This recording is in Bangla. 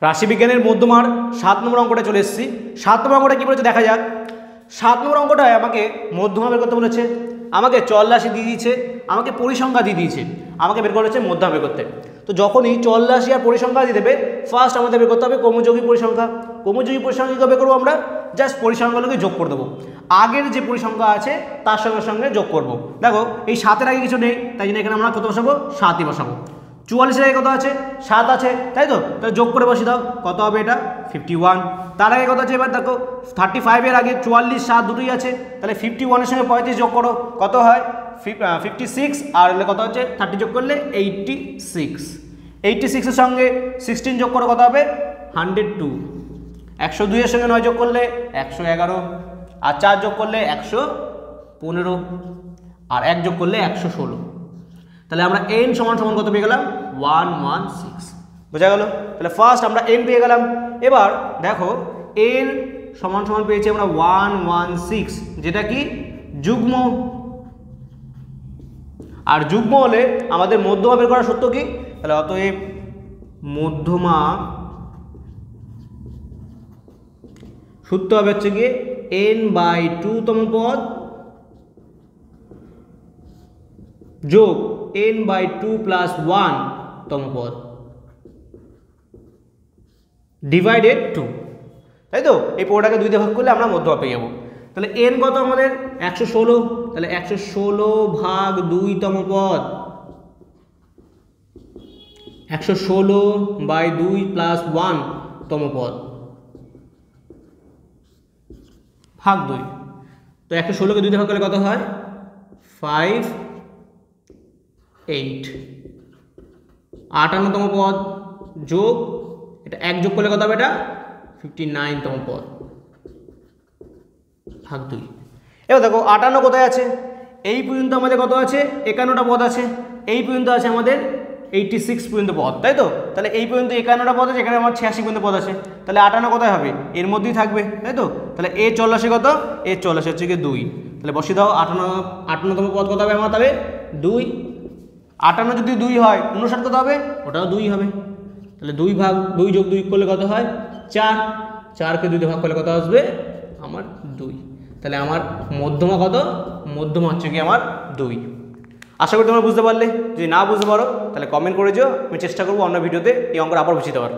রাশিবিজ্ঞানের মধ্যমার 7 নম্বর অঙ্কটা চলে এসেছি। 7 নম্বর অঙ্কটা কী বলেছে দেখা যাক। 7 নম্বর অঙ্কটায় আমাকে মধ্যমা বের করতে বলেছে, আমাকে চল রাশি দিয়ে দিয়েছে, আমাকে পরিসংখ্যা দিয়ে দিয়েছে, আমাকে বের করা হচ্ছে মধ্যমা বের করতে। তো যখনই চল রাশি আর পরিসংখ্যা দিয়ে দেবে, ফার্স্ট আমাদের বের করতে হবে ক্রমযোগী পরিসংখ্যা। ক্রমযোগী পরিসংখ্যা কী করবো আমরা? জাস্ট পরিসংখ্যাগুলোকে যোগ করে দেবো, আগের যে পরিসংখ্যা আছে তার সঙ্গে সঙ্গে যোগ করব। দেখো এই 7-এর আগে কিছু নেই, তাই জন্য এখানে আমরা কত বসাবো? 7ই বসাবো। 44-এর আগে কত আছে? 7 আছে, তাই তো? তাহলে যোগ করে বসিয়ে দাও, কত হবে এটা? 51। তার আগে কত আছে? এবার দেখো 35-এর আগে 44, 7 দুটোই আছে, তাহলে 51-এর সঙ্গে 35 যোগ করো, কত হয়? 56। আর কত হচ্ছে? 30 যোগ করলে 86। 86-এর সঙ্গে 16 যোগ করো, কত হবে? 102। 102-এর সঙ্গে 9 যোগ করলে 111, আর 4 যোগ করলে 115, আর 1 যোগ করলে 116। তাহলে আমরা n সমান সমান কত পেয়ে গেলাম? 116। বোঝা গেল? তাহলে ফার্স্ট আমরা n পেয়ে গেলাম। এবার দেখো n সমান সমান পেয়েছি আমরা 116, যেটা কি যুগ্ম। আর যুগ্ম হলে আমাদের মধ্যমা বের করা সত্য কি? তাহলে অতএব মধ্যমা সূত্র হবে হচ্ছে গিয়ে n/2 তম পদ যোগ n/2 + 1 তম পদ ডিভাইডেড 2, তাই তো? এই পুরোটাকে 2 দিয়ে ভাগ করলে আমরা মধ্যমা পেয়ে যাবো। তাহলে n কত আমাদের? 116, তাহলে 116/2 তম পদ, 116/2 + 1 তম পদ ভাগ 2। তো 116-কে 2 দিয়ে ভাগ করলে কত হয়? 5, 8। 58 তম পদ যোগ এটা 1 যোগ করলে কত হবে? এটা 59 তম পদ ভাগ 2। এবার দেখো 58 কোথায় আছে? এই পর্যন্ত আমাদের কত আছে? 51টা পদ আছে। এই পর্যন্ত আছে আমাদের 86 পর্যন্ত পদ, তাই তো? তাহলে এই পর্যন্ত 51টা পদ আছে, এখানে আমার 86 পর্যন্ত পদ আছে, তাহলে 58 কোথায় হবে? এর মধ্যেই থাকবে, তাই তো? তাহলে এ 84 কত? এ 84 হচ্ছে কি 2। তাহলে বসিয়ে দাও 58তম পদ কত হবে আমার? তবে 2। 58 যদি 2 হয় 59 কত হবে? ওটাও 2 হবে। তাহলে 2 যোগ 2 করলে কত হয়? 4। 4-কে 2 দিয়ে ভাগ করলে কত আসবে? আমার 2। তাহলে আমার মধ্যমা কত? মধ্যমা হচ্ছে কি আমার 2। আশা করি তোমরা বুঝতে পারলে। যদি না বুঝতে পারো তাহলে কমেন্ট করে দিও, আমি চেষ্টা করবো অন্য ভিডিওতে এই অঙ্কটা আবার বুঝিয়ে দেওয়ার।